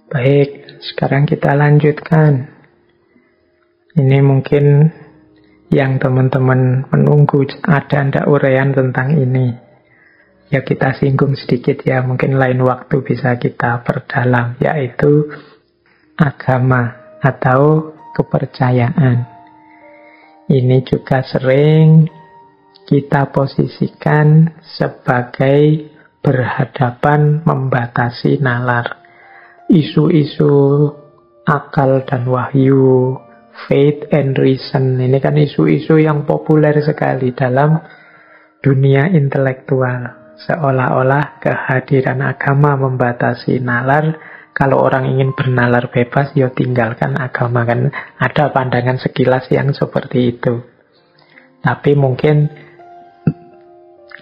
Baik, sekarang kita lanjutkan. Ini mungkin yang teman-teman menunggu, ada ndak uraian tentang ini. Ya kita singgung sedikit ya, mungkin lain waktu bisa kita perdalam, yaitu agama atau kepercayaan. Ini juga sering kita posisikan sebagai berhadapan membatasi nalar. Isu-isu akal dan wahyu, faith and reason, ini kan isu-isu yang populer sekali dalam dunia intelektual. Seolah-olah kehadiran agama membatasi nalar. Kalau orang ingin bernalar bebas, ya tinggalkan agama, kan ada pandangan sekilas yang seperti itu. Tapi mungkin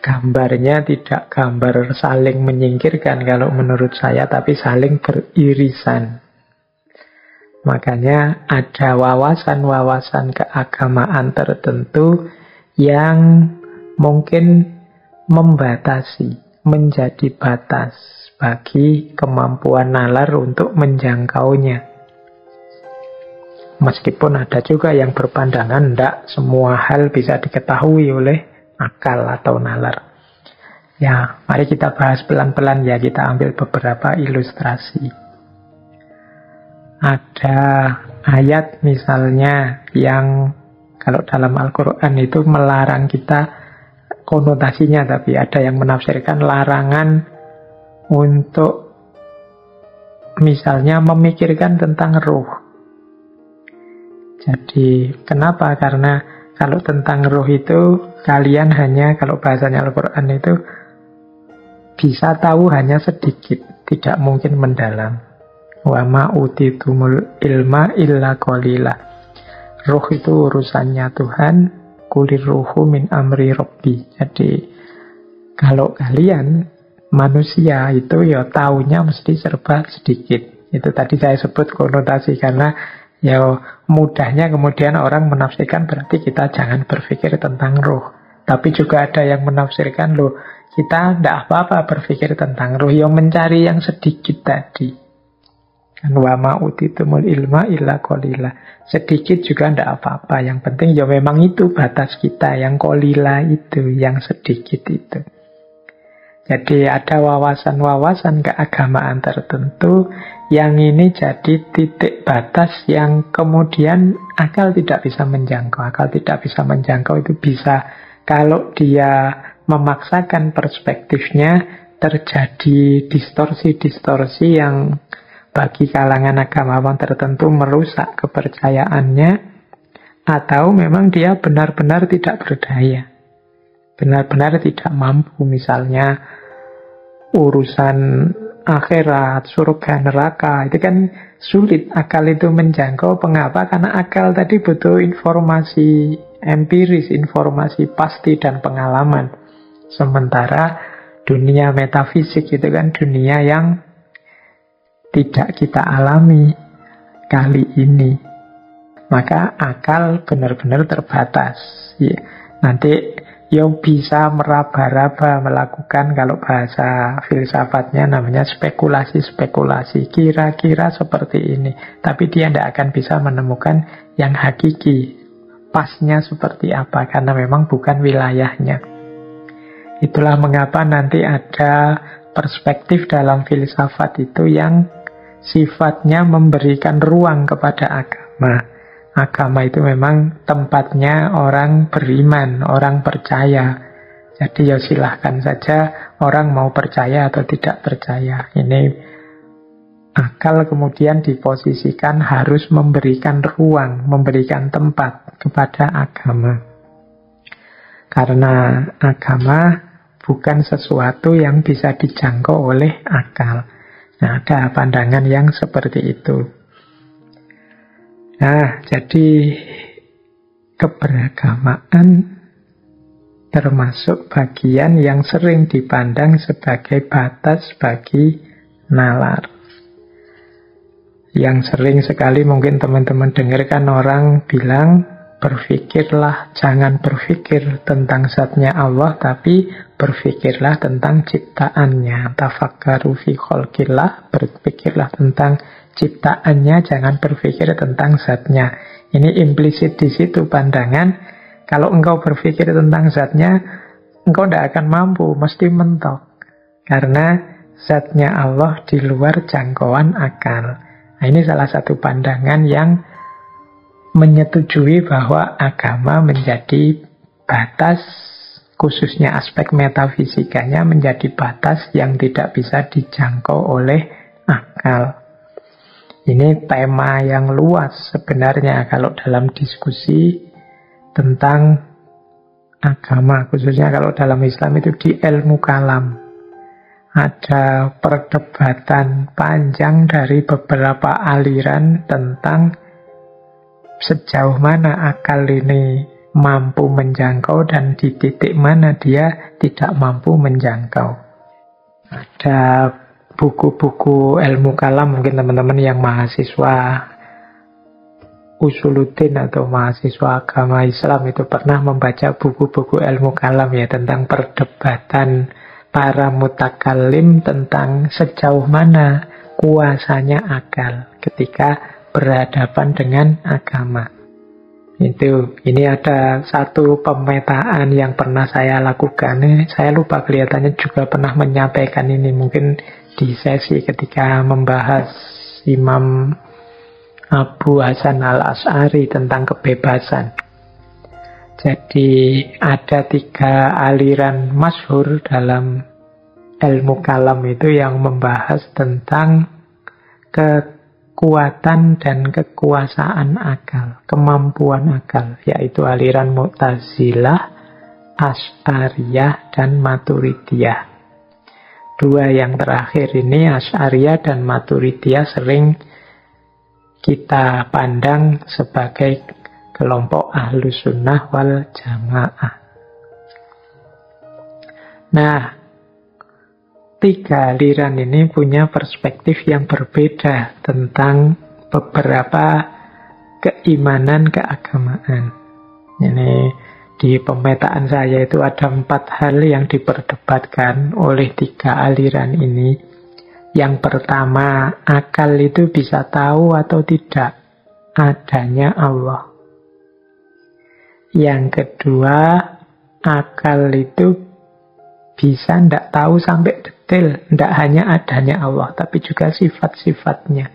gambarnya tidak gambar saling menyingkirkan kalau menurut saya, tapi saling beririsan. Makanya ada wawasan-wawasan keagamaan tertentu yang mungkin membatasi, menjadi batas bagi kemampuan nalar untuk menjangkaunya. Meskipun ada juga yang berpandangan tidak semua hal bisa diketahui oleh akal atau nalar. Ya, mari kita bahas pelan-pelan ya, kita ambil beberapa ilustrasi. Ada ayat misalnya yang kalau dalam Al-Quran itu melarang kita, konotasinya tapi ada yang menafsirkan larangan untuk misalnya memikirkan tentang ruh. Jadi kenapa? Karena kalau tentang ruh itu kalian hanya, kalau bahasanya Al-Quran itu bisa tahu hanya sedikit, tidak mungkin mendalam. Wa ma utitumul ilma illa qalila. Ruh itu urusannya Tuhan, kulir ruhu min amri rabbi. Jadi kalau kalian manusia itu ya taunya mesti serba sedikit. Itu tadi saya sebut konotasi, karena ya mudahnya kemudian orang menafsirkan berarti kita jangan berpikir tentang ruh. Tapi juga ada yang menafsirkan, loh kita tidak apa-apa berpikir tentang ruh, yang mencari yang sedikit tadi. Wa ma utitumul ilma illa qalila. Sedikit juga tidak apa-apa, yang penting ya memang itu batas kita, yang qalila itu, yang sedikit itu. Jadi ada wawasan-wawasan keagamaan tertentu yang ini jadi titik batas yang kemudian akal tidak bisa menjangkau. Akal tidak bisa menjangkau itu bisa kalau dia memaksakan perspektifnya, terjadi distorsi-distorsi yang bagi kalangan agamawan tertentu merusak kepercayaannya, atau memang dia benar-benar tidak berdaya, benar-benar tidak mampu. Misalnya urusan akhirat, surga, neraka, itu kan sulit akal itu menjangkau. Mengapa? Karena akal tadi butuh informasi empiris, informasi pasti dan pengalaman. Sementara dunia metafisik itu kan dunia yang tidak kita alami kali ini. Maka akal benar-benar terbatas. Ya. Nanti yang bisa meraba-raba melakukan, kalau bahasa filsafatnya namanya spekulasi-spekulasi. Kira-kira seperti ini. Tapi dia tidak akan bisa menemukan yang hakiki. Pasnya seperti apa, karena memang bukan wilayahnya. Itulah mengapa nanti ada perspektif dalam filsafat itu yang sifatnya memberikan ruang kepada agama. Agama itu memang tempatnya orang beriman, orang percaya. Jadi ya silahkan saja orang mau percaya atau tidak percaya. Ini akal kemudian diposisikan harus memberikan ruang, memberikan tempat kepada agama. Karena agama bukan sesuatu yang bisa dijangkau oleh akal. Nah, ada pandangan yang seperti itu. Nah, jadi keberagamaan termasuk bagian yang sering dipandang sebagai batas bagi nalar. Yang sering sekali mungkin teman-teman dengarkan orang bilang berpikirlah, jangan berpikir tentang zatnya Allah, tapi berpikirlah tentang ciptaannya. Tafakkaru fi khalqillah, berpikirlah tentang ciptaannya, jangan berpikir tentang zatnya. Ini implisit di situ pandangan, kalau engkau berpikir tentang zatnya, engkau tidak akan mampu, mesti mentok. Karena zatnya Allah di luar jangkauan akal. Nah, ini salah satu pandangan yang menyetujui bahwa agama menjadi batas, khususnya aspek metafisikanya menjadi batas yang tidak bisa dijangkau oleh akal. Ini tema yang luas sebenarnya kalau dalam diskusi tentang agama, khususnya kalau dalam Islam itu di ilmu kalam. Ada perdebatan panjang dari beberapa aliran tentang sejauh mana akal ini mampu menjangkau dan di titik mana dia tidak mampu menjangkau. Ada buku-buku ilmu kalam, mungkin teman-teman yang mahasiswa usuluddin atau mahasiswa agama Islam itu pernah membaca buku-buku ilmu kalam ya, tentang perdebatan para mutakallim tentang sejauh mana kuasanya akal ketika berhadapan dengan agama. Ini ada satu pemetaan yang pernah saya lakukan. Saya lupa, kelihatannya juga pernah menyampaikan ini mungkin di sesi ketika membahas Imam Abu Hasan al-Asy'ari tentang kebebasan. Jadi ada 3 aliran masyhur dalam ilmu kalam itu yang membahas tentang kekuatan dan kekuasaan akal, kemampuan akal, yaitu aliran Mu'tazilah, Asy'ariyah, dan Maturidiyah. 2 yang terakhir ini, Asy'ariyah dan Maturidiyah, sering kita pandang sebagai kelompok Ahlus Sunnah wal Jamaah. Nah, 3 aliran ini punya perspektif yang berbeda tentang beberapa keimanan keagamaan. Ini di pemetaan saya itu ada 4 hal yang diperdebatkan oleh 3 aliran ini. Yang pertama, akal itu bisa tahu atau tidak adanya Allah. Yang kedua, akal itu bisa tidak tahu sampai detail, tidak hanya adanya Allah, tapi juga sifat-sifatnya.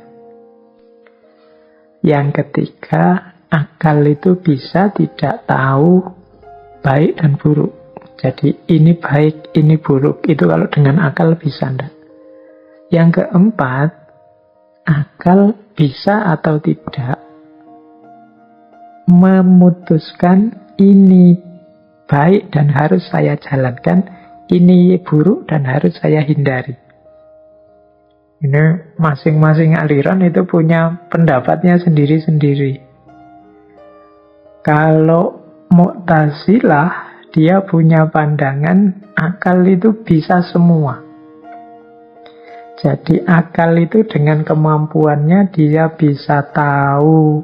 Yang ketiga, akal itu bisa tidak tahu baik dan buruk. Jadi ini baik, ini buruk. Itu kalau dengan akal bisa tidak. Yang keempat, akal bisa atau tidak memutuskan ini baik dan harus saya jalankan, ini buruk dan harus saya hindari. Ini masing-masing aliran itu punya pendapatnya sendiri-sendiri. Kalau Mu'tazilah, dia punya pandangan akal itu bisa semua. Jadi akal itu dengan kemampuannya dia bisa tahu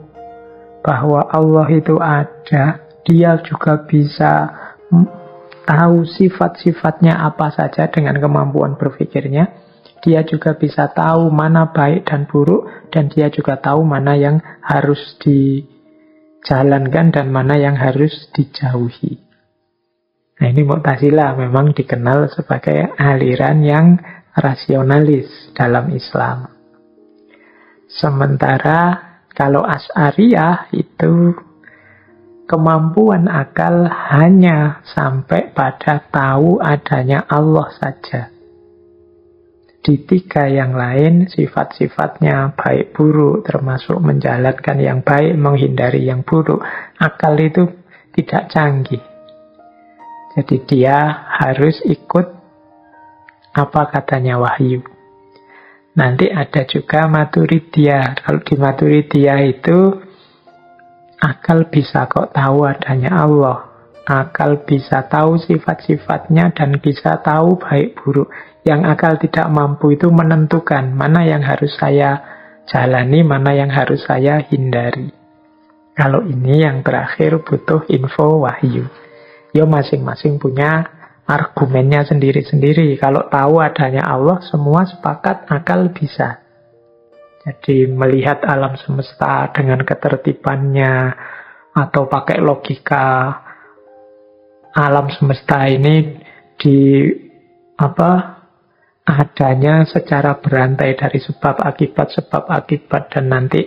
bahwa Allah itu ada. Dia juga bisa tahu sifat-sifatnya apa saja dengan kemampuan berpikirnya. Dia juga bisa tahu mana baik dan buruk. Dan dia juga tahu mana yang harus dijalankan dan mana yang harus dijauhi. Nah, ini Mu'tazilah memang dikenal sebagai aliran yang rasionalis dalam Islam. Sementara kalau Asy'ariyah itu kemampuan akal hanya sampai pada tahu adanya Allah saja. Di 3 yang lain sifat-sifatnya baik buruk, termasuk menjalankan yang baik, menghindari yang buruk, akal itu tidak canggih. Jadi dia harus ikut apa katanya wahyu. Nanti ada juga Maturidiyah. Kalau di Maturidiyah itu akal bisa kok tahu adanya Allah. Akal bisa tahu sifat-sifatnya dan bisa tahu baik buruk. Yang akal tidak mampu itu menentukan mana yang harus saya jalani, mana yang harus saya hindari. Kalau ini yang terakhir butuh info wahyu. Ya masing-masing punya argumennya sendiri-sendiri. Kalau tahu adanya Allah, semua sepakat akal bisa. Jadi melihat alam semesta dengan ketertibannya, atau pakai logika alam semesta ini adanya secara berantai dari sebab akibat, dan nanti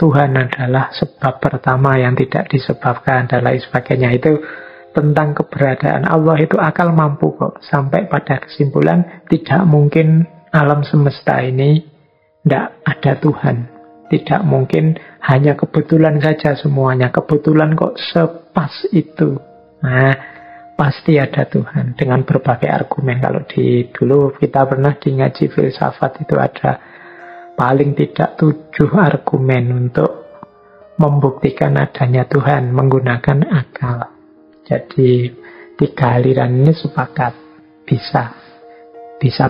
Tuhan adalah sebab pertama yang tidak disebabkan dan lain sebagainya. Itu tentang keberadaan Allah, itu akal mampu kok sampai pada kesimpulan tidak mungkin alam semesta ini tidak ada Tuhan. Tidak mungkin hanya kebetulan saja semuanya. Kebetulan kok sepas itu. Nah, pasti ada Tuhan dengan berbagai argumen. Kalau dulu kita pernah di ngaji filsafat itu ada paling tidak 7 argumen untuk membuktikan adanya Tuhan menggunakan akal. Jadi 3 aliran ini sepakat bisa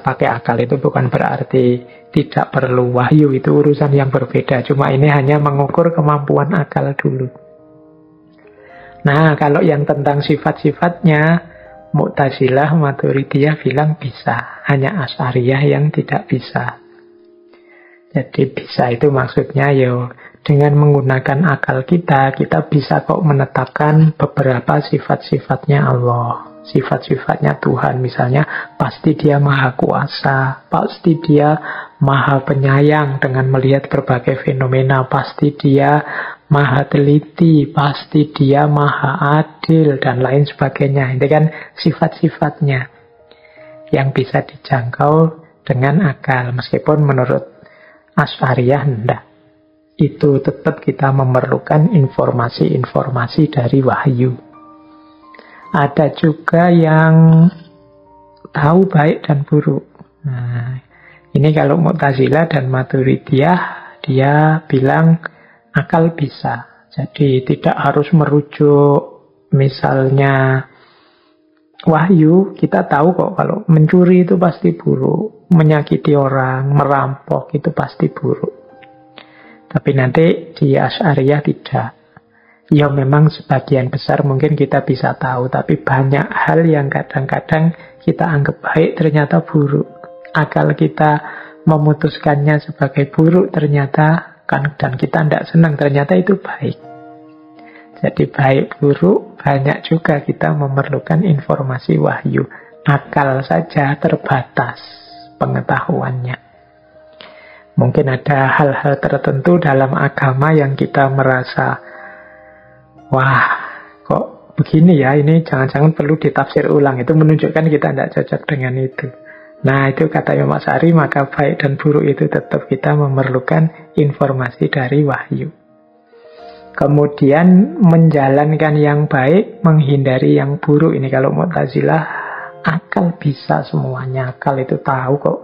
pakai akal. Itu bukan berarti tidak perlu wahyu, itu urusan yang berbeda. Cuma ini hanya mengukur kemampuan akal dulu. Nah, kalau yang tentang sifat-sifatnya, Mu'tazilah, Maturidiyah bilang bisa. Hanya Asy'ariyah yang tidak bisa. Jadi bisa itu maksudnya dengan menggunakan akal kita bisa kok menetapkan beberapa sifat-sifatnya Allah. Sifat-sifatnya Tuhan, misalnya pasti dia maha kuasa, pasti dia maha penyayang dengan melihat berbagai fenomena, pasti dia maha teliti, pasti dia maha adil, dan lain sebagainya. Itu kan sifat-sifatnya yang bisa dijangkau dengan akal, meskipun menurut Asy'ariyah enggak. Itu tetap kita memerlukan informasi-informasi dari wahyu. Ada juga yang tahu baik dan buruk. Nah, ini kalau Mu'tazilah dan Maturidiyah, dia bilang akal bisa. Jadi tidak harus merujuk misalnya wahyu. Kita tahu kok kalau mencuri itu pasti buruk, menyakiti orang, merampok itu pasti buruk. Tapi nanti di Asy'ariyah tidak. Ya memang sebagian besar mungkin kita bisa tahu, tapi banyak hal yang kadang-kadang kita anggap baik ternyata buruk. Akal kita memutuskannya sebagai buruk ternyata dan kita tidak senang, ternyata itu baik. Jadi baik buruk banyak juga kita memerlukan informasi wahyu. Akal saja terbatas pengetahuannya. Mungkin ada hal-hal tertentu dalam agama yang kita merasa, wah, kok begini ya, ini jangan-jangan perlu ditafsir ulang. Itu menunjukkan kita tidak cocok dengan itu. Nah, itu kata Imam Asy'ari, maka baik dan buruk itu tetap kita memerlukan informasi dari wahyu. Kemudian menjalankan yang baik, menghindari yang buruk. Ini kalau Mu'tazilah, akal bisa semuanya. Akal itu tahu kok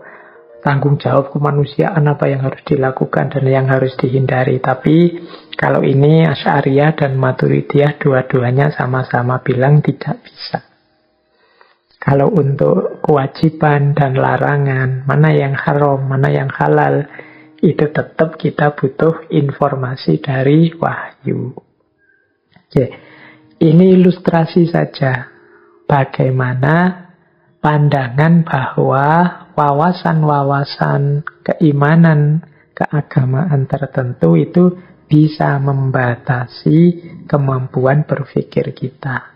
tanggung jawab kemanusiaan apa yang harus dilakukan dan yang harus dihindari. Tapi kalau ini Asy'ariyah dan Maturidiyah dua-duanya sama-sama bilang tidak bisa. Kalau untuk kewajiban dan larangan, mana yang haram, mana yang halal, itu tetap kita butuh informasi dari wahyu. Oke. Ini ilustrasi saja bagaimana pandangan bahwa wawasan-wawasan keimanan, keagamaan tertentu itu bisa membatasi kemampuan berpikir kita.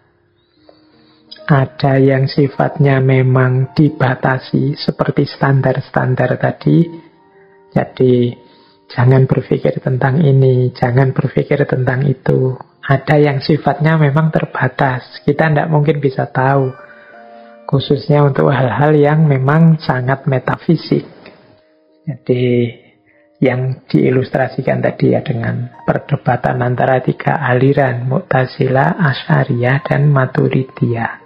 Ada yang sifatnya memang dibatasi seperti standar-standar tadi. Jadi jangan berpikir tentang ini, jangan berpikir tentang itu. Ada yang sifatnya memang terbatas, kita tidak mungkin bisa tahu. Khususnya untuk hal-hal yang memang sangat metafisik. Jadi yang diilustrasikan tadi ya dengan perdebatan antara 3 aliran, Mu'tazilah, Asy'ariyah, dan Maturidiyah.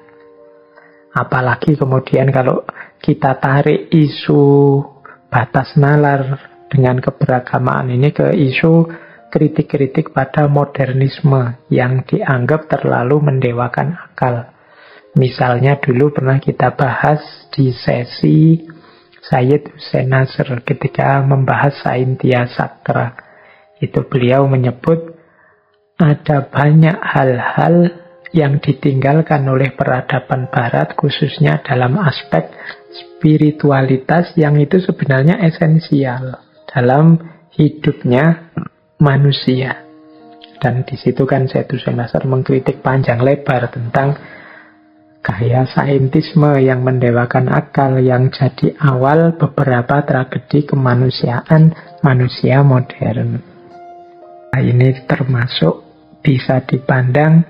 Apalagi kemudian kalau kita tarik isu batas nalar dengan keberagamaan ini ke isu kritik-kritik pada modernisme yang dianggap terlalu mendewakan akal. Misalnya dulu pernah kita bahas di sesi Sayyid Hussein Nasr ketika membahas Saintia Sakra. Itu beliau menyebut ada banyak hal-hal yang ditinggalkan oleh peradaban barat, khususnya dalam aspek spiritualitas yang itu sebenarnya esensial dalam hidupnya manusia. Dan di situ kan Zaituun Nasr mengkritik panjang lebar tentang gaya saintisme yang mendewakan akal, yang jadi awal beberapa tragedi kemanusiaan manusia modern. Nah, ini termasuk bisa dipandang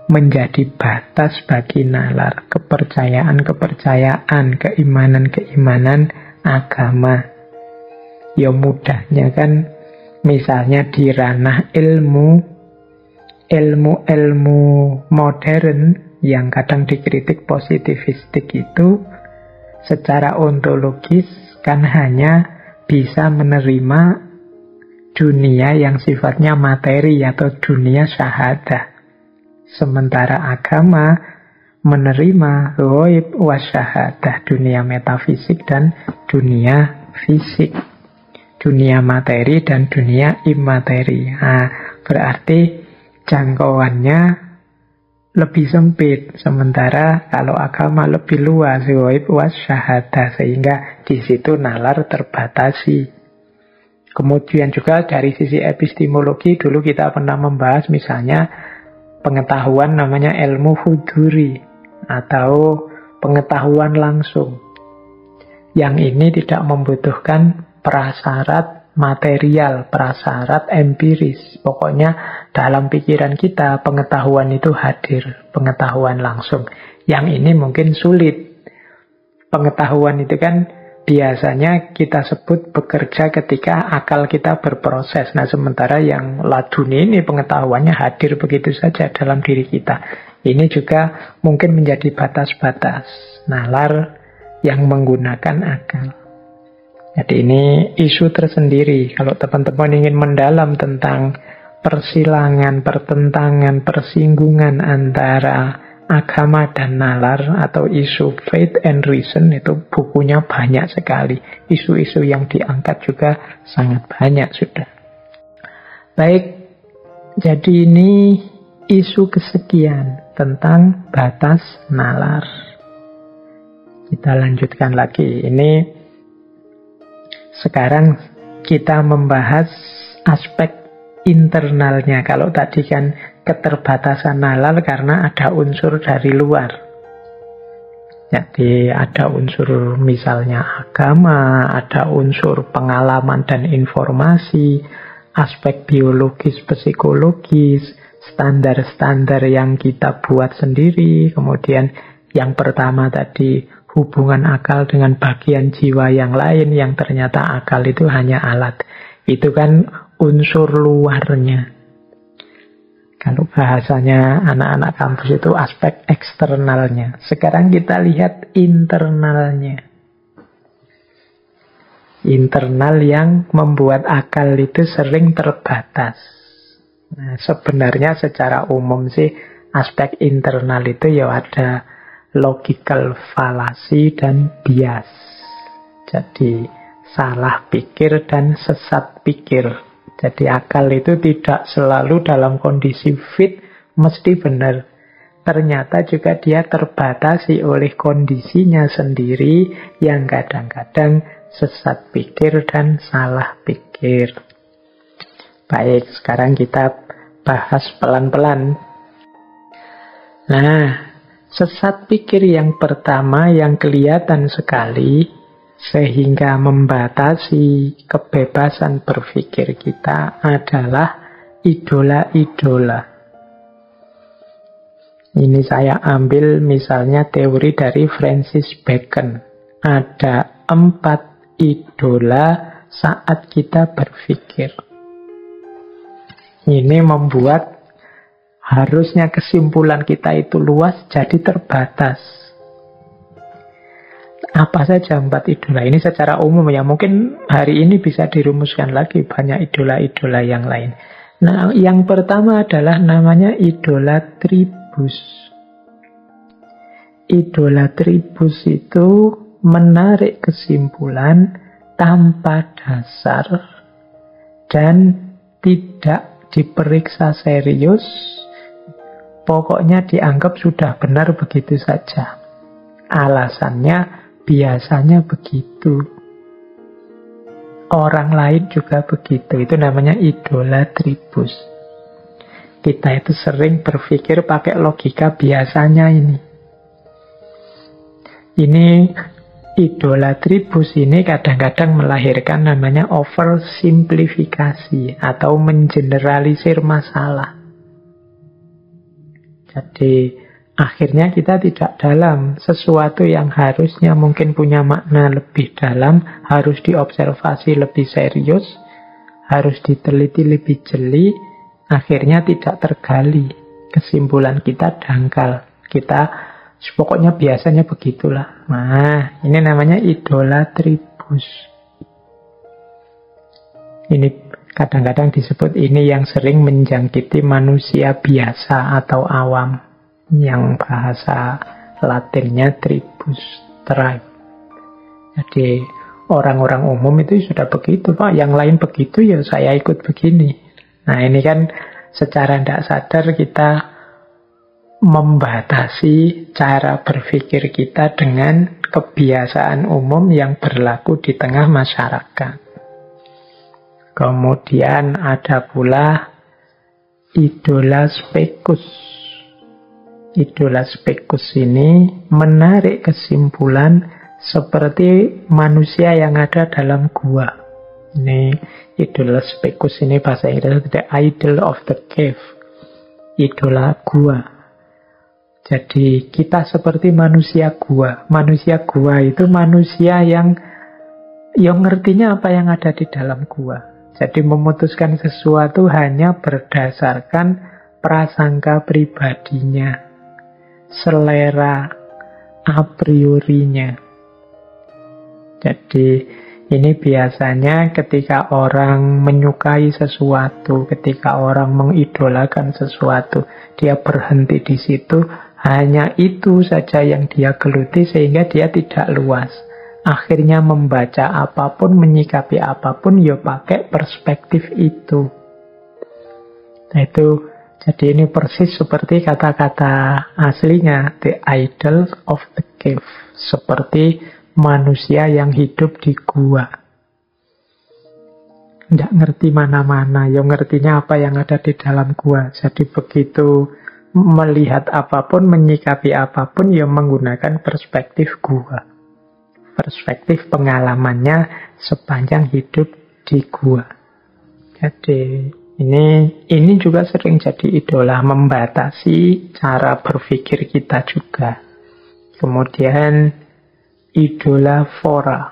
menjadi batas bagi nalar, kepercayaan-kepercayaan, keimanan-keimanan agama. Ya mudahnya kan, misalnya di ranah ilmu modern yang kadang dikritik positivistik itu, secara ontologis kan hanya bisa menerima dunia yang sifatnya materi atau dunia syahadah. Sementara agama menerima ghaib wasyahadah, dunia metafisik dan dunia fisik, dunia materi dan dunia imateri. Nah, berarti jangkauannya lebih sempit. Sementara kalau agama lebih luas, ghaib wasyahadah, sehingga di situ nalar terbatasi. Kemudian juga dari sisi epistemologi, dulu kita pernah membahas misalnya pengetahuan namanya ilmu huduri atau pengetahuan langsung. Yang ini tidak membutuhkan prasyarat material, prasyarat empiris. Pokoknya dalam pikiran kita pengetahuan itu hadir, pengetahuan langsung. Yang ini mungkin sulit. Pengetahuan itu kan biasanya kita sebut bekerja ketika akal kita berproses. Nah, sementara yang laduni ini pengetahuannya hadir begitu saja dalam diri kita. Ini juga mungkin menjadi batas-batas nalar yang menggunakan akal. Jadi ini isu tersendiri. Kalau teman-teman ingin mendalam tentang persilangan, pertentangan, persinggungan antara agama dan nalar atau isu faith and reason, itu bukunya banyak sekali. Isu-isu yang diangkat juga sangat banyak sudah. Baik, jadi ini isu kesekian tentang batas nalar. Kita lanjutkan lagi. Ini sekarang kita membahas aspek internalnya. Kalau tadi kan keterbatasan nalar karena ada unsur dari luar. Jadi ada unsur misalnya agama, ada unsur pengalaman dan informasi, aspek biologis, psikologis, standar-standar yang kita buat sendiri. Kemudian yang pertama tadi hubungan akal dengan bagian jiwa yang lain, yang ternyata akal itu hanya alat. Itu kan unsur luarnya. Kalau bahasanya anak-anak kampus itu aspek eksternalnya. Sekarang kita lihat internalnya. Internal yang membuat akal itu sering terbatas. Nah, sebenarnya secara umum sih aspek internal itu ya ada logical fallacy dan bias. Jadi salah pikir dan sesat pikir. Jadi akal itu tidak selalu dalam kondisi fit, mesti benar. Ternyata juga dia terbatasi oleh kondisinya sendiri yang kadang-kadang sesat pikir dan salah pikir. Baik, sekarang kita bahas pelan-pelan. Nah, sesat pikir yang pertama yang kelihatan sekali sehingga membatasi kebebasan berpikir kita adalah idola-idola. Ini saya ambil misalnya teori dari Francis Bacon. Ada 4 idola saat kita berpikir. Ini membuat harusnya kesimpulan kita itu luas jadi terbatas. Apa saja 4 idola ini secara umum ya, mungkin hari ini bisa dirumuskan lagi banyak idola-idola yang lain. Nah, yang pertama adalah namanya idola tribus. Idola tribus itu menarik kesimpulan tanpa dasar dan tidak diperiksa serius, pokoknya dianggap sudah benar begitu saja. Alasannya biasanya begitu. Orang lain juga begitu. Itu namanya idolatribus. Kita itu sering berpikir pakai logika biasanya ini. Ini idolatribus ini kadang-kadang melahirkan namanya oversimplifikasi atau mengeneralisir masalah. Jadi akhirnya kita tidak dalam. Sesuatu yang harusnya mungkin punya makna lebih dalam, harus diobservasi lebih serius, harus diteliti lebih jeli, akhirnya tidak tergali. Kesimpulan kita dangkal. Kita pokoknya biasanya begitulah. Nah, ini namanya idolatribus. Ini kadang-kadang disebut ini yang sering menjangkiti manusia biasa atau awam. Yang bahasa Latinnya tribus, tribe. Jadi orang-orang umum itu sudah begitu, Pak. Yang lain begitu, ya saya ikut begini. Nah, ini kan secara tidak sadar kita membatasi cara berpikir kita dengan kebiasaan umum yang berlaku di tengah masyarakat. Kemudian ada pula idola spekus. Idola spekus ini menarik kesimpulan seperti manusia yang ada dalam gua. Ini idola spekus ini bahasa Inggris, the idol of the cave. Idola gua. Jadi kita seperti manusia gua. Manusia gua itu manusia yang ngertinya apa yang ada di dalam gua. Jadi memutuskan sesuatu hanya berdasarkan prasangka pribadinya, selera a priorinya. Jadi ini biasanya ketika orang menyukai sesuatu, ketika orang mengidolakan sesuatu, dia berhenti di situ. Hanya itu saja yang dia geluti sehingga dia tidak luas. Akhirnya membaca apapun, menyikapi apapun, ya pakai perspektif itu. Nah itu, jadi ini persis seperti kata-kata aslinya, the idol of the cave. Seperti manusia yang hidup di gua. Nggak ngerti mana-mana, ya ngertinya apa yang ada di dalam gua. Jadi begitu melihat apapun, menyikapi apapun, ya menggunakan perspektif gua. Perspektif pengalamannya sepanjang hidup di gua. Jadi ini juga sering jadi idola, membatasi cara berpikir kita juga. Kemudian idola fora,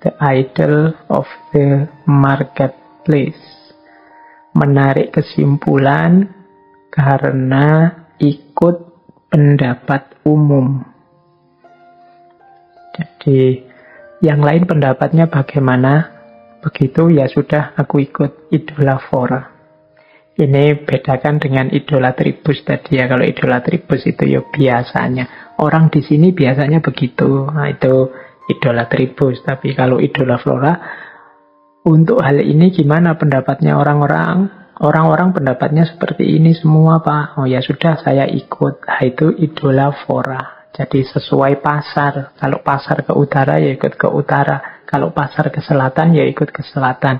the idol of the marketplace. Menarik kesimpulan karena ikut pendapat umum. Jadi yang lain pendapatnya bagaimana, begitu ya sudah aku ikut, idola fora. Ini bedakan dengan idolatribus tadi ya. Kalau idolatribus itu ya biasanya. Orang di sini biasanya begitu. Nah itu idolatribus. Tapi kalau idola flora, untuk hal ini gimana pendapatnya orang-orang? Orang-orang pendapatnya seperti ini semua, Pak. Oh ya sudah, saya ikut. Nah, itu idola fora. Jadi sesuai pasar. Kalau pasar ke utara, ya ikut ke utara. Kalau pasar ke selatan, ya ikut ke selatan.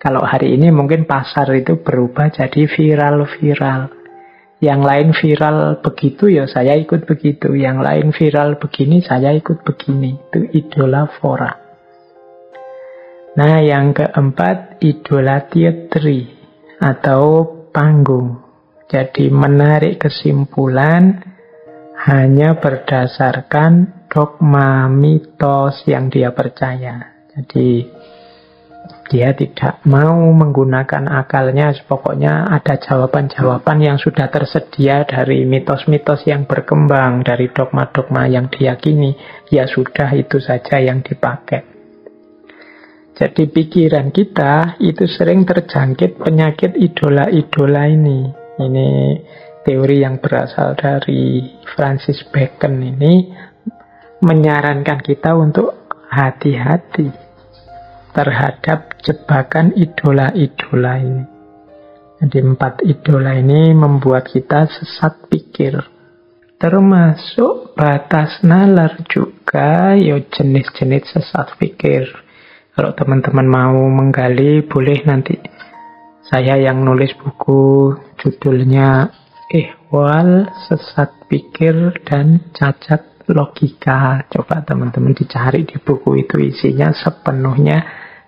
Kalau hari ini mungkin pasar itu berubah jadi viral-viral. Yang lain viral begitu, ya saya ikut begitu. Yang lain viral begini, saya ikut begini. Itu idola fora. Nah, yang keempat, idola teatri atau panggung. Jadi menarik kesimpulan hanya berdasarkan dogma mitos yang dia percaya. Jadi dia tidak mau menggunakan akalnya, pokoknya ada jawaban-jawaban yang sudah tersedia dari mitos-mitos yang berkembang, dari dogma-dogma yang diyakini. Ya sudah, itu saja yang dipakai. Jadi pikiran kita itu sering terjangkit penyakit idola-idola ini. Ini teori yang berasal dari Francis Bacon ini menyarankan kita untuk hati-hati terhadap jebakan idola-idola ini. Jadi 4 idola ini membuat kita sesat pikir. Termasuk batas nalar juga, ya jenis-jenis sesat pikir. Kalau teman-teman mau menggali, boleh nanti saya yang nulis buku judulnya Ihwal, Sesat Pikir dan Cacat Logika. Coba teman-teman dicari di buku itu, isinya sepenuhnya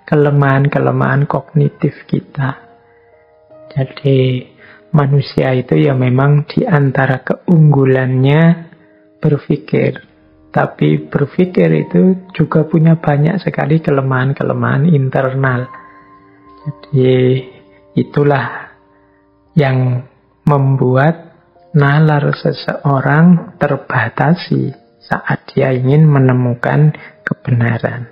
kelemahan-kelemahan kognitif kita. Jadi manusia itu ya memang di antara keunggulannya berpikir. Tapi berpikir itu juga punya banyak sekali kelemahan-kelemahan internal. Jadi itulah yang membuat nalar seseorang terbatasi saat dia ingin menemukan kebenaran.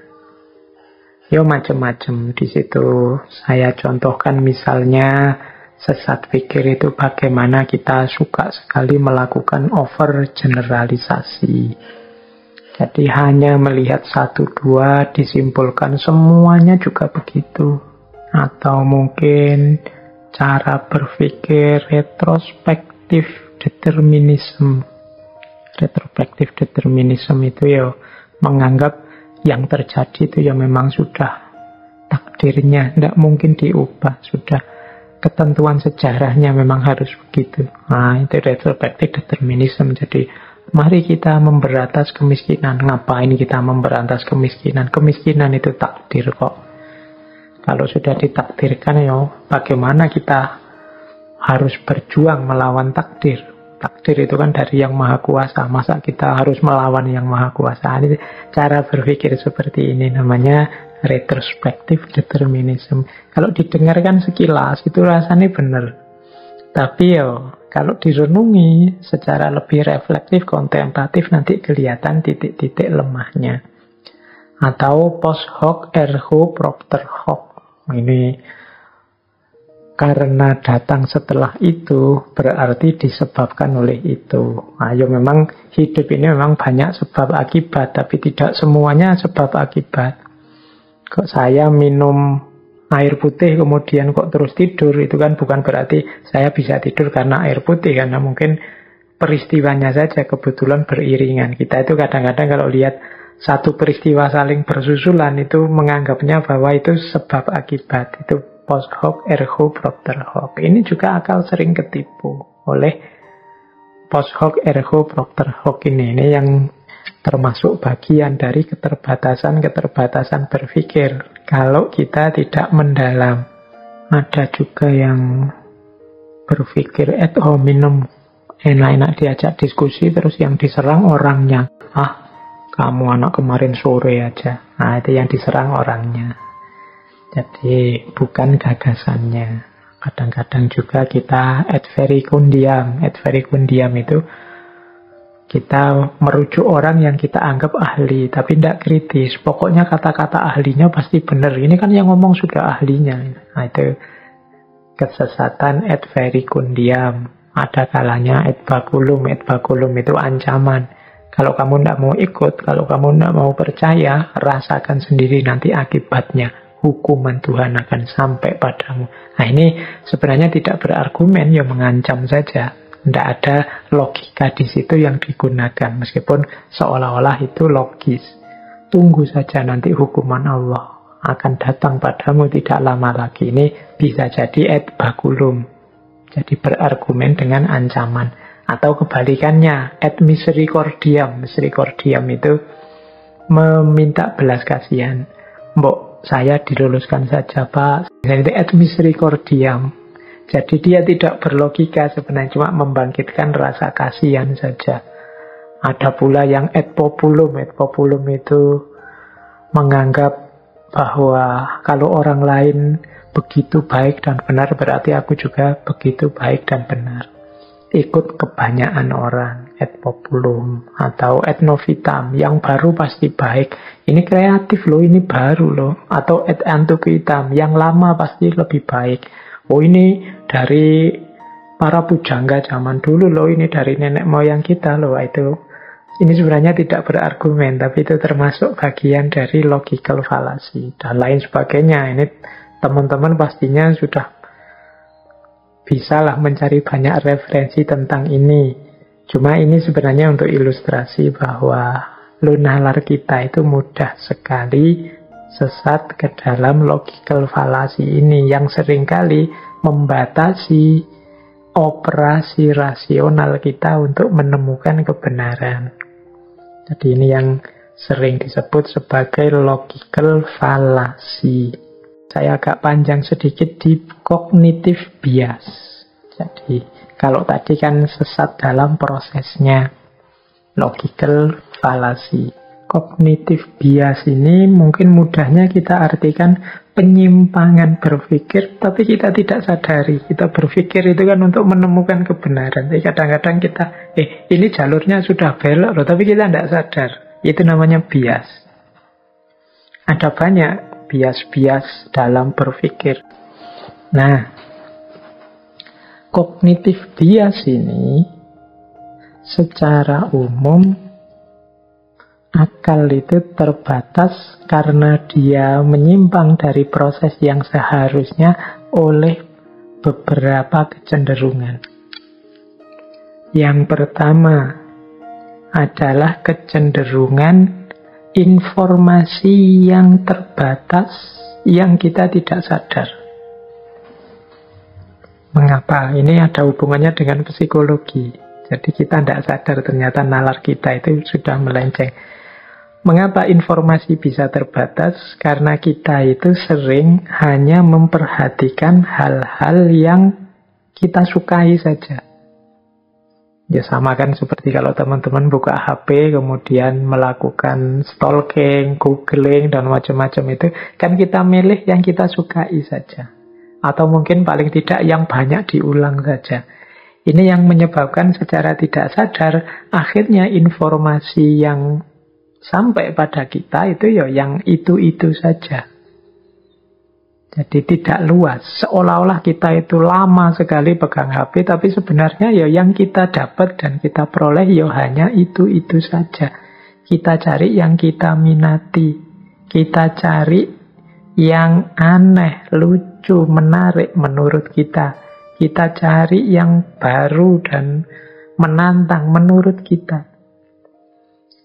Yo macam-macam di situ. Saya contohkan misalnya sesat pikir itu bagaimana kita suka sekali melakukan over generalisasi. Jadi hanya melihat 1-2 disimpulkan semuanya juga begitu. Atau mungkin cara berpikir retrospektif determinism. Retrospektif determinism itu ya menganggap yang terjadi itu ya memang sudah takdirnya, tidak mungkin diubah, sudah ketentuan sejarahnya memang harus begitu. Nah, itu retrospektif determinism. Jadi mari kita memberantas kemiskinan. Ngapain kita memberantas kemiskinan? Kemiskinan itu takdir kok. Kalau sudah ditakdirkan ya bagaimana kita harus berjuang melawan takdir. Takdir itu kan dari yang maha kuasa. Masa kita harus melawan yang maha kuasa? Ini cara berpikir seperti ini namanya retrospektif determinism. Kalau didengarkan sekilas itu rasanya benar. Tapi ya kalau direnungi secara lebih reflektif, kontemplatif, nanti kelihatan titik-titik lemahnya. Atau post hoc ergo propter hoc. Ini karena datang setelah itu berarti disebabkan oleh itu. Ayo memang hidup ini memang banyak sebab akibat, tapi tidak semuanya sebab akibat. Kok saya minum air putih kemudian kok terus tidur, itu kan bukan berarti saya bisa tidur karena air putih, karena mungkin peristiwanya saja kebetulan beriringan. Kita itu kadang-kadang kalau lihat satu peristiwa saling bersusulan itu menganggapnya bahwa itu sebab akibat. Itu post hoc ergo propter hoc. Ini juga akal sering ketipu oleh post hoc ergo propter hoc ini. Ini yang termasuk bagian dari keterbatasan-keterbatasan berpikir kalau kita tidak mendalam. Ada juga yang berpikir ad hominem, enak-enak diajak diskusi terus yang diserang orangnya. Kamu anak kemarin sore aja. Nah, itu yang diserang orangnya. Jadi bukan gagasannya. Kadang-kadang juga kita ad vericundiam. Ad vericundiam itu kita merujuk orang yang kita anggap ahli, tapi tidak kritis. Pokoknya kata-kata ahlinya pasti benar. Ini kan yang ngomong sudah ahlinya. Nah, itu kesesatan ad vericundiam. Ada kalanya ad baculum. Ad baculum itu ancaman. Kalau kamu tidak mau ikut, kalau kamu tidak mau percaya, rasakan sendiri nanti akibatnya. Hukuman Tuhan akan sampai padamu. Nah, ini sebenarnya tidak berargumen, ya mengancam saja. Tidak ada logika di situ yang digunakan, meskipun seolah-olah itu logis. Tunggu saja nanti hukuman Allah akan datang padamu tidak lama lagi. Ini bisa jadi ad baculum. Jadi berargumen dengan ancaman. Atau kebalikannya, ad misericordiam. Misericordiam itu meminta belas kasihan. Mbok, saya diluluskan saja Pak. Itu ad misericordiam. Jadi dia tidak berlogika sebenarnya, cuma membangkitkan rasa kasihan saja. Ada pula yang ad populum. Ad populum itu menganggap bahwa kalau orang lain begitu baik dan benar, berarti aku juga begitu baik dan benar. Ikut kebanyakan orang, ad populum. Atau ad novitam, yang baru pasti baik. Ini kreatif loh, ini baru loh. Atau ad antiquitam, yang lama pasti lebih baik. Oh, ini dari para pujangga zaman dulu loh, ini dari nenek moyang kita loh. Itu ini sebenarnya tidak berargumen, tapi itu termasuk bagian dari logical fallacy dan lain sebagainya. Ini teman-teman pastinya sudah bisalah mencari banyak referensi tentang ini. Cuma ini sebenarnya untuk ilustrasi bahwa nalar kita itu mudah sekali sesat ke dalam logical fallacy ini yang seringkali membatasi operasi rasional kita untuk menemukan kebenaran. Jadi ini yang sering disebut sebagai logical fallacy. Saya agak panjang sedikit di cognitive bias. Jadi kalau tadi kan sesat dalam prosesnya, logical fallacy. Cognitive bias ini mungkin mudahnya kita artikan penyimpangan berpikir, tapi kita tidak sadari. Kita berpikir itu kan untuk menemukan kebenaran. Jadi kadang-kadang kita, ini jalurnya sudah belok loh, tapi kita tidak sadar. Itu namanya bias. Ada banyak bias-bias dalam berpikir. Nah, cognitive bias ini secara umum akal itu terbatas karena dia menyimpang dari proses yang seharusnya oleh beberapa kecenderungan. Yang pertama adalah kecenderungan informasi yang terbatas yang kita tidak sadar. Mengapa? Ini ada hubungannya dengan psikologi. Jadi kita tidak sadar ternyata nalar kita itu sudah melenceng. Mengapa informasi bisa terbatas? Karena kita itu sering hanya memperhatikan hal-hal yang kita sukai saja. Ya sama kan seperti kalau teman-teman buka HP kemudian melakukan stalking, googling, dan macam-macam itu. Kan kita milih yang kita sukai saja. Atau mungkin paling tidak yang banyak diulang saja. Ini yang menyebabkan secara tidak sadar akhirnya informasi yang sampai pada kita itu ya yang itu-itu saja. Jadi tidak luas. Seolah-olah kita itu lama sekali pegang HP, tapi sebenarnya ya yang kita dapat dan kita peroleh ya hanya itu-itu saja. Kita cari yang kita minati. Kita cari yang aneh, lucu, menarik menurut kita. Kita cari yang baru dan menantang menurut kita.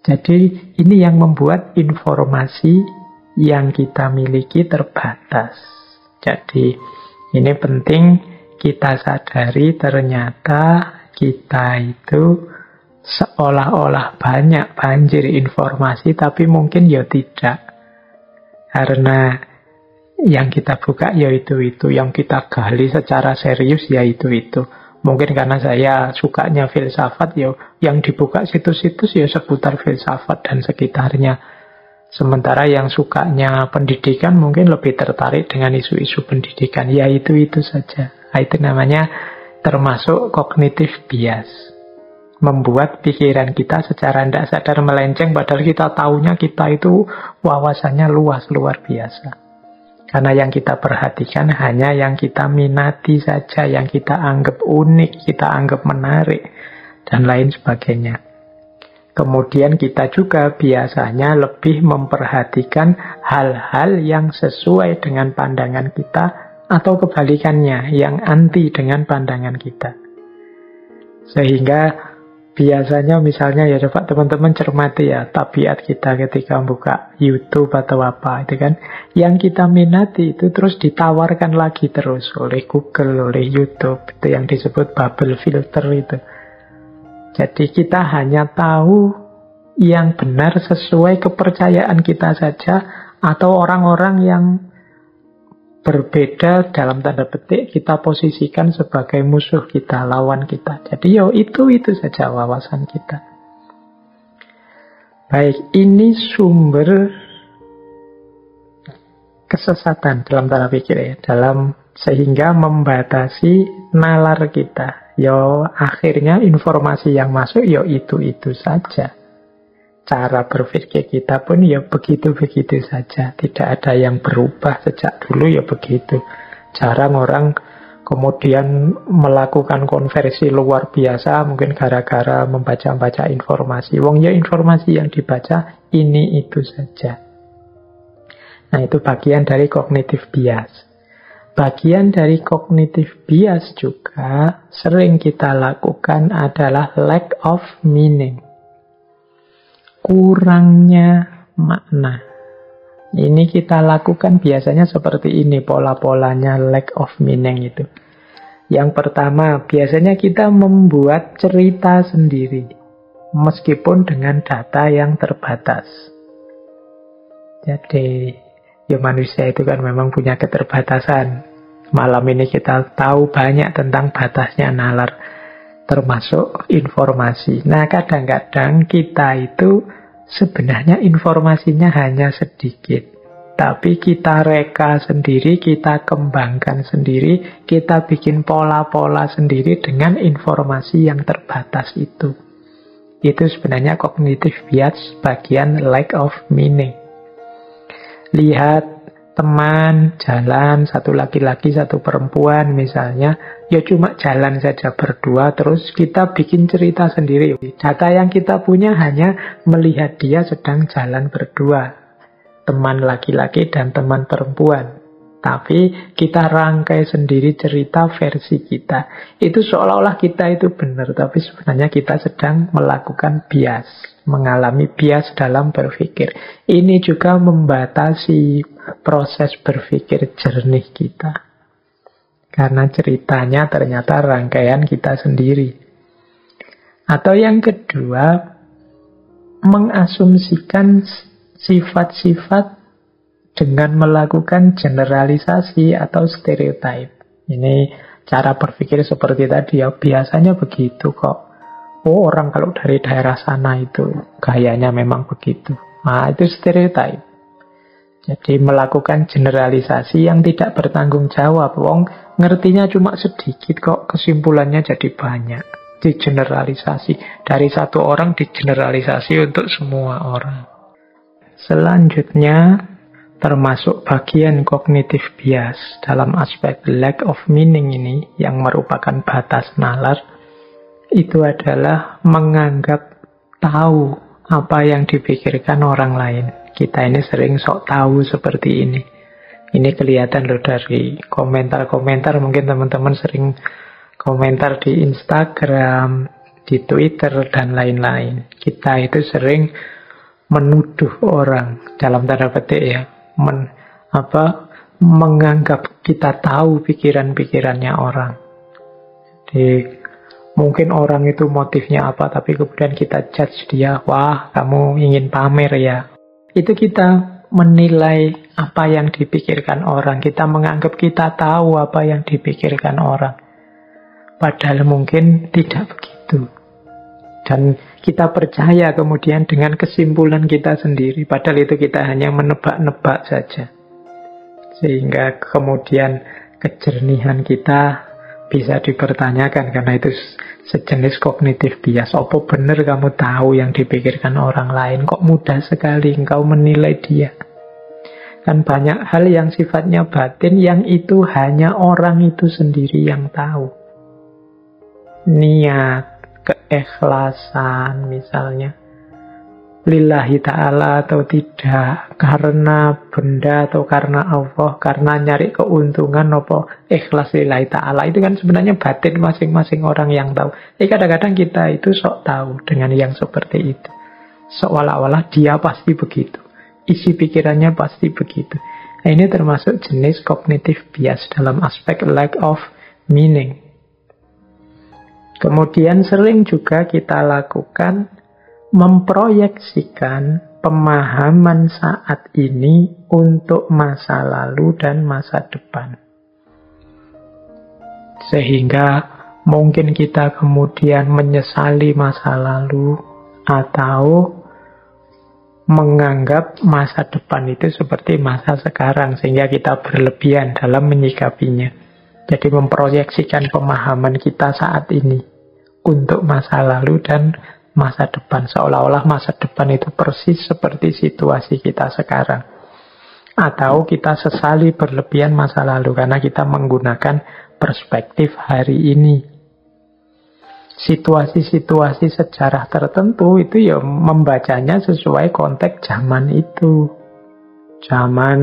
Jadi ini yang membuat informasi yang kita miliki terbatas. Jadi ini penting kita sadari ternyata kita itu seolah-olah banyak banjir informasi, tapi mungkin ya tidak. Karena yang kita buka ya itu-itu, yang kita gali secara serius ya itu-itu. Mungkin karena saya sukanya filsafat, ya yang dibuka situs-situs ya seputar filsafat dan sekitarnya. Sementara yang sukanya pendidikan mungkin lebih tertarik dengan isu-isu pendidikan. Ya itu-itu saja. Itu namanya termasuk cognitive bias. Membuat pikiran kita secara tidak sadar melenceng, padahal kita tahunya kita itu wawasannya luas, luar biasa. Karena yang kita perhatikan hanya yang kita minati saja, yang kita anggap unik, kita anggap menarik, dan lain sebagainya. Kemudian kita juga biasanya lebih memperhatikan hal-hal yang sesuai dengan pandangan kita, atau kebalikannya, yang anti dengan pandangan kita. Sehingga biasanya misalnya ya coba teman-teman cermati ya tabiat kita ketika buka YouTube atau apa itu kan, yang kita minati itu terus ditawarkan lagi terus oleh Google, oleh YouTube. Itu yang disebut bubble filter itu. Jadi kita hanya tahu yang benar sesuai kepercayaan kita saja, atau orang-orang yang berbeda dalam tanda petik kita posisikan sebagai musuh kita, lawan kita. Jadi ya itu saja wawasan kita. Baik, ini sumber kesesatan dalam tanda pikir ya, sehingga membatasi nalar kita. Ya akhirnya informasi yang masuk ya itu saja. Cara berpikir kita pun ya begitu-begitu saja. Tidak ada yang berubah sejak dulu ya begitu. Jarang orang kemudian melakukan konversi luar biasa mungkin gara-gara membaca-baca informasi. Wong ya informasi yang dibaca ini itu saja. Nah itu bagian dari cognitive bias. Bagian dari cognitive bias juga sering kita lakukan adalah lack of meaning. Kurangnya makna. Ini kita lakukan biasanya seperti ini pola-polanya lack of meaning itu. Yang pertama, biasanya kita membuat cerita sendiri, meskipun dengan data yang terbatas. Jadi, ya manusia itu kan memang punya keterbatasan. Malam ini kita tahu banyak tentang batasnya nalar, termasuk informasi. Nah, kadang-kadang kita itu sebenarnya informasinya hanya sedikit. Tapi kita reka sendiri, kita kembangkan sendiri, kita bikin pola-pola sendiri dengan informasi yang terbatas itu. Itu sebenarnya cognitive bias bagian lack of meaning. Lihat teman jalan, satu laki-laki, satu perempuan misalnya, ya cuma jalan saja berdua, terus kita bikin cerita sendiri. Data yang kita punya hanya melihat dia sedang jalan berdua, teman laki-laki dan teman perempuan. Tapi kita rangkai sendiri cerita versi kita. Itu seolah-olah kita itu benar, tapi sebenarnya kita sedang melakukan bias, mengalami bias dalam berpikir. Ini juga membatasi proses berpikir jernih kita. Karena ceritanya ternyata rangkaian kita sendiri. Atau yang kedua, mengasumsikan sifat-sifat dengan melakukan generalisasi atau stereotype. Ini cara berpikir seperti tadi ya, biasanya begitu kok. Oh, orang kalau dari daerah sana itu gayanya memang begitu. Nah, itu stereotype. Jadi melakukan generalisasi yang tidak bertanggung jawab. Wong ngertinya cuma sedikit kok, kesimpulannya jadi banyak. Digeneralisasi. Dari satu orang digeneralisasi untuk semua orang. Selanjutnya, termasuk bagian cognitive bias dalam aspek lack of meaning ini, yang merupakan batas nalar, itu adalah menganggap tahu apa yang dipikirkan orang lain. Kita ini sering sok tahu seperti ini. Ini kelihatan loh dari komentar-komentar, mungkin teman-teman sering komentar di Instagram, di Twitter, dan lain-lain. Kita itu sering menuduh orang, dalam tanda petik ya, menganggap kita tahu pikiran-pikirannya orang. Jadi mungkin orang itu motifnya apa, tapi kemudian kita judge dia, wah kamu ingin pamer ya. Itu kita menilai apa yang dipikirkan orang, kita menganggap kita tahu apa yang dipikirkan orang. Padahal mungkin tidak begitu. Dan kita percaya kemudian dengan kesimpulan kita sendiri, padahal itu kita hanya menebak-nebak saja. Sehingga kemudian kejernihan kita bisa dipertanyakan, karena itu sejenis cognitive bias. Apa benar kamu tahu yang dipikirkan orang lain? Kok mudah sekali engkau menilai dia? Kan banyak hal yang sifatnya batin, yang itu hanya orang itu sendiri yang tahu. Niat, keikhlasan misalnya, lillahi ta'ala atau tidak, karena benda atau karena Allah, karena nyari keuntungan apa ikhlas lillahi ta'ala, itu kan sebenarnya batin masing-masing orang yang tahu. Kadang-kadang kita itu sok tahu dengan yang seperti itu, seolah-olah dia pasti begitu, isi pikirannya pasti begitu. Nah, ini termasuk jenis cognitive bias dalam aspek lack of meaning. Kemudian sering juga kita lakukan memproyeksikan pemahaman saat ini untuk masa lalu dan masa depan. Sehingga mungkin kita kemudian menyesali masa lalu atau menganggap masa depan itu seperti masa sekarang, sehingga kita berlebihan dalam menyikapinya. Jadi memproyeksikan pemahaman kita saat ini untuk masa lalu dan masa depan, seolah-olah masa depan itu persis seperti situasi kita sekarang. Atau kita sesali berlebihan masa lalu karena kita menggunakan perspektif hari ini. Situasi-situasi sejarah tertentu itu ya membacanya sesuai konteks zaman itu. Zaman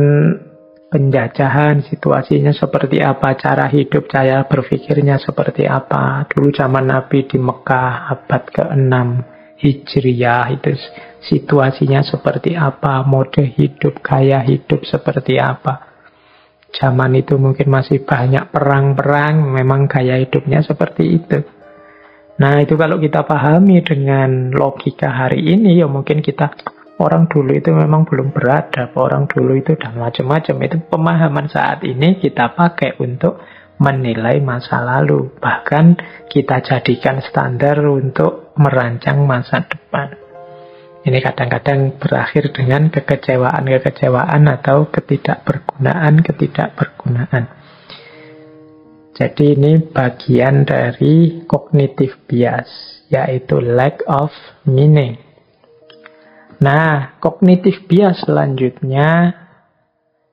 penjajahan, situasinya seperti apa, cara hidup, cara berpikirnya seperti apa. Dulu zaman Nabi di Mekah abad ke-6 Hijriyah itu situasinya seperti apa, mode hidup, gaya hidup seperti apa. Zaman itu mungkin masih banyak perang-perang, memang gaya hidupnya seperti itu. Nah, itu kalau kita pahami dengan logika hari ini, ya mungkin kita, orang dulu itu memang belum beradab, orang dulu itu dan macam-macam. Itu pemahaman saat ini kita pakai untuk menilai masa lalu. Bahkan kita jadikan standar untuk merancang masa depan. Ini kadang-kadang berakhir dengan kekecewaan atau ketidakbergunaan. Jadi ini bagian dari cognitive bias, yaitu lack of meaning. Nah, cognitive bias selanjutnya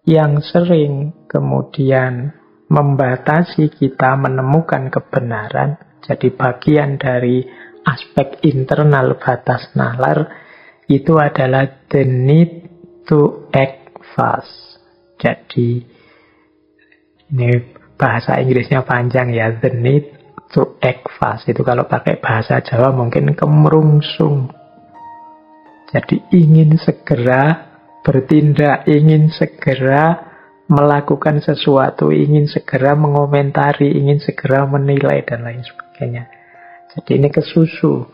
yang sering kemudian membatasi kita menemukan kebenaran, jadi bagian dari aspek internal batas nalar, itu adalah the need to act fast. Jadi ini bahasa Inggrisnya panjang ya, the need to act fast. Itu kalau pakai bahasa Jawa mungkin kemerungsung. Jadi ingin segera bertindak, ingin segera melakukan sesuatu, ingin segera mengomentari, ingin segera menilai, dan lain sebagainya. Jadi ini kesusu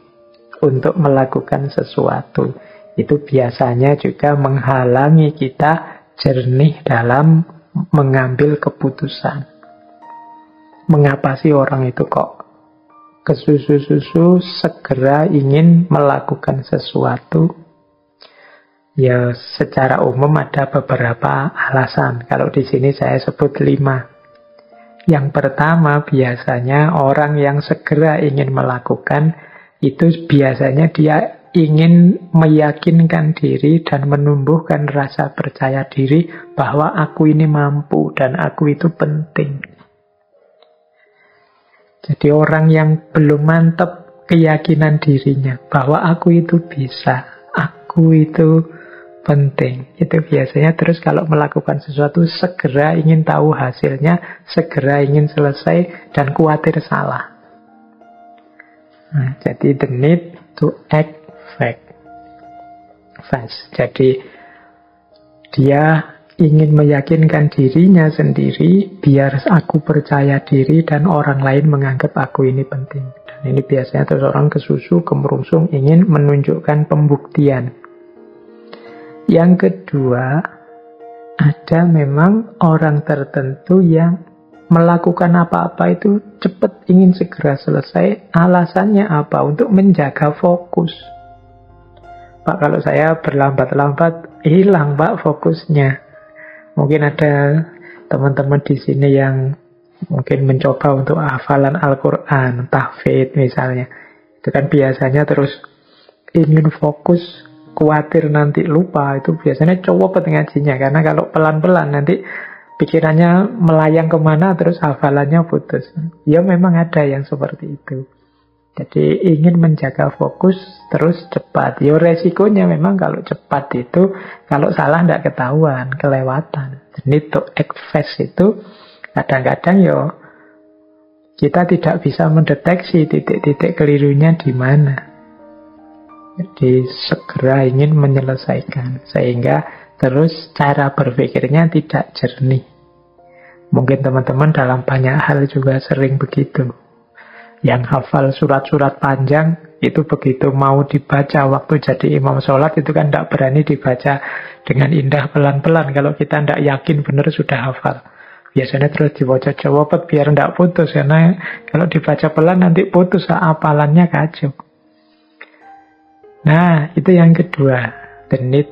untuk melakukan sesuatu. Itu biasanya juga menghalangi kita jernih dalam mengambil keputusan. Mengapa sih orang itu kok kesusu-susu segera ingin melakukan sesuatu? Ya, secara umum ada beberapa alasan. Kalau di sini saya sebut 5. Yang pertama, biasanya orang yang segera ingin melakukan itu biasanya dia ingin meyakinkan diri dan menumbuhkan rasa percaya diri bahwa aku ini mampu dan aku itu penting. Jadi orang yang belum mantap keyakinan dirinya bahwa aku itu bisa, aku itu penting, itu biasanya terus kalau melakukan sesuatu segera ingin tahu hasilnya, segera ingin selesai dan khawatir salah. Nah, jadi the need to act fast. Jadi dia ingin meyakinkan dirinya sendiri biar aku percaya diri dan orang lain menganggap aku ini penting. Dan ini biasanya terus orang kesusu, kemerungsung, ingin menunjukkan pembuktian. Yang kedua, ada memang orang tertentu yang melakukan apa-apa itu cepat, ingin segera selesai. Alasannya apa? Untuk menjaga fokus. Pak, kalau saya berlambat-lambat, hilang Pak fokusnya. Mungkin ada teman-teman di sini yang mungkin mencoba untuk hafalan Al-Quran, tahfidz misalnya. Itu kan biasanya terus ingin fokus, khawatir nanti lupa. Itu biasanya coba ngajinya, karena kalau pelan-pelan nanti pikirannya melayang kemana, terus hafalannya putus. Ya memang ada yang seperti itu. Jadi ingin menjaga fokus terus cepat. Ya resikonya memang kalau cepat itu, kalau salah tidak ketahuan, kelewatan. Need to act fast itu kadang-kadang ya kita tidak bisa mendeteksi titik-titik kelirunya di mana. Jadi segera ingin menyelesaikan, sehingga terus cara berpikirnya tidak jernih. Mungkin teman-teman dalam banyak hal juga sering begitu. Yang hafal surat-surat panjang itu begitu mau dibaca waktu jadi imam sholat itu kan tidak berani dibaca dengan indah pelan-pelan kalau kita tidak yakin benar sudah hafal. Biasanya terus dibaca-baca biar tidak putus, karena kalau dibaca pelan nanti putus, hafalannya kacau. Nah, itu yang kedua, the need,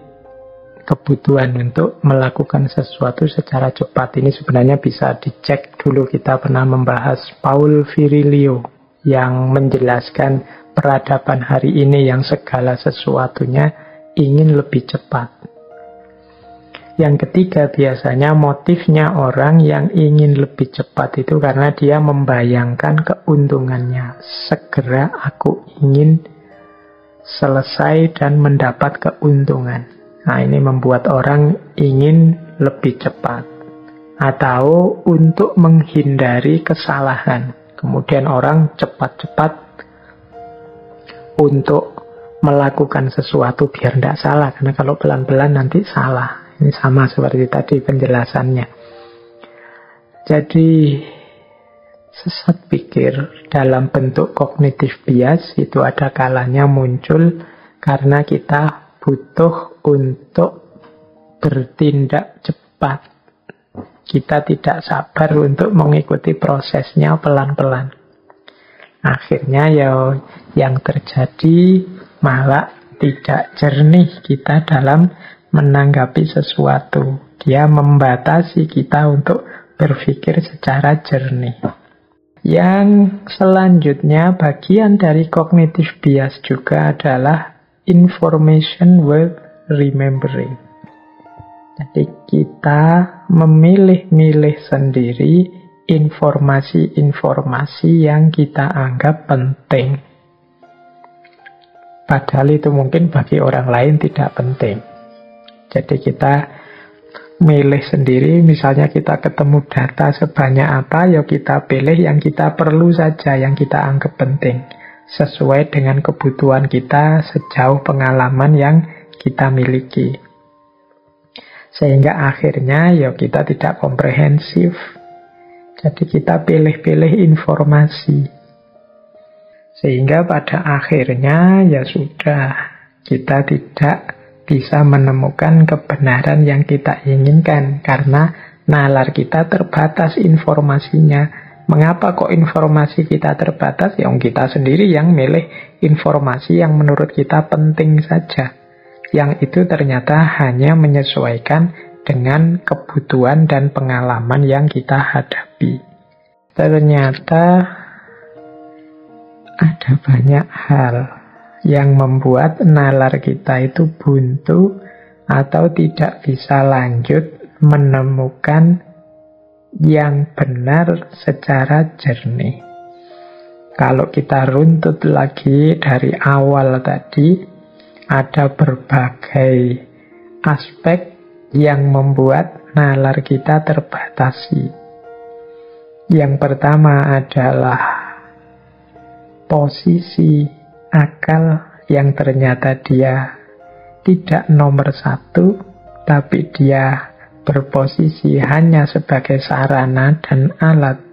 kebutuhan untuk melakukan sesuatu secara cepat. Ini sebenarnya bisa dicek dulu, kita pernah membahas Paul Virilio yang menjelaskan peradaban hari ini yang segala sesuatunya ingin lebih cepat. Yang ketiga, biasanya motifnya orang yang ingin lebih cepat itu karena dia membayangkan keuntungannya. Segera aku ingin selesai dan mendapat keuntungan. Nah, ini membuat orang ingin lebih cepat. atau untuk menghindari kesalahan. Kemudian orang cepat-cepat untuk melakukan sesuatu biar tidak salah, karena kalau pelan-pelan nanti salah. Ini sama seperti tadi penjelasannya. Jadi sesat pikir dalam bentuk cognitive bias itu ada kalanya muncul karena kita butuh untuk bertindak cepat. Kita tidak sabar untuk mengikuti prosesnya pelan-pelan. Akhirnya ya yang terjadi malah tidak jernih kita dalam menanggapi sesuatu. Dia membatasi kita untuk berpikir secara jernih. Yang selanjutnya, bagian dari cognitive bias juga adalah information worth remembering. Jadi kita memilih-milih sendiri informasi-informasi yang kita anggap penting. Padahal itu mungkin bagi orang lain tidak penting. Jadi kita milih sendiri, misalnya kita ketemu data sebanyak apa, ya kita pilih yang kita perlu saja, yang kita anggap penting. Sesuai dengan kebutuhan kita sejauh pengalaman yang kita miliki. Sehingga akhirnya ya kita tidak komprehensif. Jadi kita pilih-pilih informasi. Sehingga pada akhirnya ya sudah, kita tidak bisa menemukan kebenaran yang kita inginkan. Karena nalar kita terbatas informasinya. Mengapa kok informasi kita terbatas? Ya kita sendiri yang milih informasi yang menurut kita penting saja. Yang itu ternyata hanya menyesuaikan dengan kebutuhan dan pengalaman yang kita hadapi. Ternyata ada banyak hal yang membuat nalar kita itu buntu atau tidak bisa lanjut menemukan yang benar secara jernih. Kalau kita runtut lagi dari awal tadi, ada berbagai aspek yang membuat nalar kita terbatasi. Yang pertama adalah posisi akal yang ternyata dia tidak nomor satu, tapi dia berposisi hanya sebagai sarana dan alat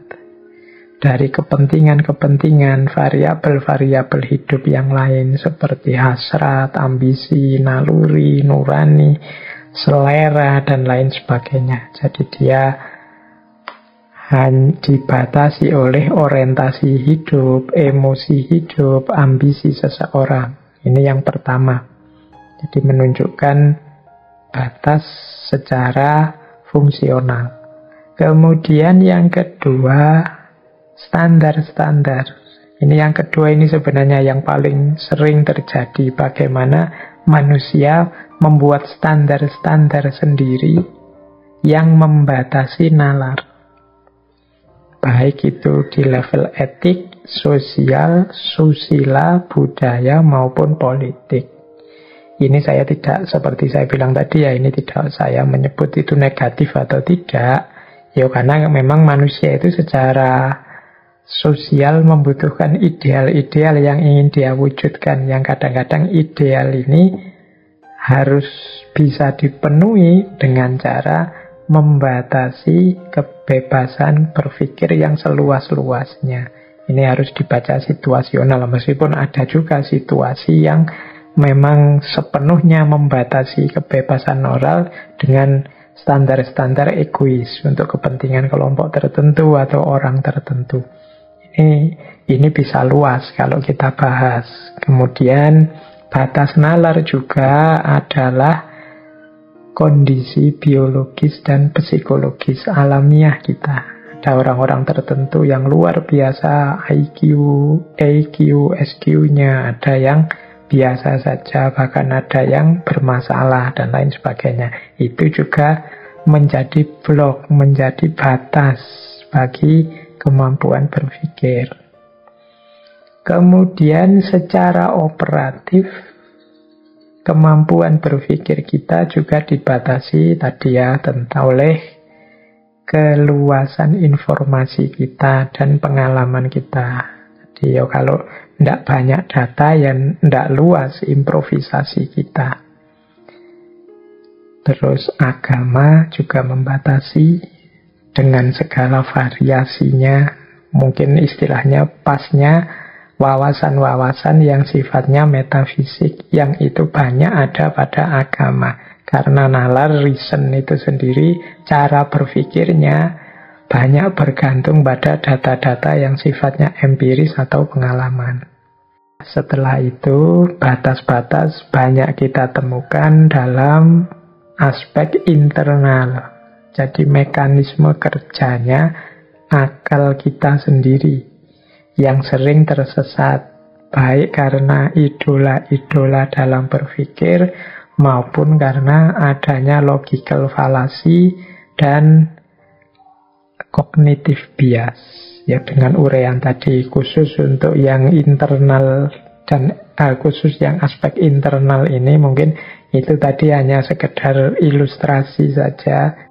dari kepentingan-kepentingan variabel-variabel hidup yang lain seperti hasrat, ambisi, naluri, nurani, selera, dan lain sebagainya. Jadi dia dibatasi oleh orientasi hidup, emosi hidup, ambisi seseorang. Ini yang pertama. Jadi menunjukkan batas secara fungsional. Kemudian yang kedua, standar-standar. Ini yang kedua, ini sebenarnya yang paling sering terjadi. Bagaimana manusia membuat standar-standar sendiri yang membatasi nalar. Baik itu di level etik, sosial, susila, budaya, maupun politik. Ini saya tidak, seperti saya bilang tadi ya, ini tidak saya menyebut itu negatif atau tidak. Ya karena memang manusia itu secara sosial membutuhkan ideal-ideal yang ingin dia wujudkan. Yang kadang-kadang ideal ini harus bisa dipenuhi dengan cara membatasi kebebasan berpikir yang seluas-luasnya. Ini harus dibaca situasional, meskipun ada juga situasi yang memang sepenuhnya membatasi kebebasan moral dengan standar-standar egois untuk kepentingan kelompok tertentu atau orang tertentu. Ini bisa luas kalau kita bahas. Kemudian batas nalar juga adalah kondisi biologis dan psikologis alamiah kita. Ada orang-orang tertentu yang luar biasa IQ, EQ, SQ-nya, ada yang biasa saja, bahkan ada yang bermasalah dan lain sebagainya. Itu juga menjadi blok, menjadi batas bagi kemampuan berpikir. Kemudian secara operatif, kemampuan berpikir kita juga dibatasi tadi ya oleh keluasan informasi kita dan pengalaman kita. Jadi ya kalau tidak banyak data, ya tidak luas improvisasi kita. Terus agama juga membatasi dengan segala variasinya. Mungkin istilahnya pasnya wawasan-wawasan yang sifatnya metafisik, yang itu banyak ada pada agama. Karena nalar, reason itu sendiri, cara berpikirnya banyak bergantung pada data-data yang sifatnya empiris atau pengalaman. Setelah itu, batas-batas banyak kita temukan dalam aspek internal. Jadi mekanisme kerjanya akal kita sendiri yang sering tersesat, baik karena idola-idola dalam berpikir maupun karena adanya logical fallacy dan cognitive bias. Ya, dengan uraian tadi, khusus untuk yang internal dan khusus yang aspek internal ini mungkin itu tadi hanya sekedar ilustrasi saja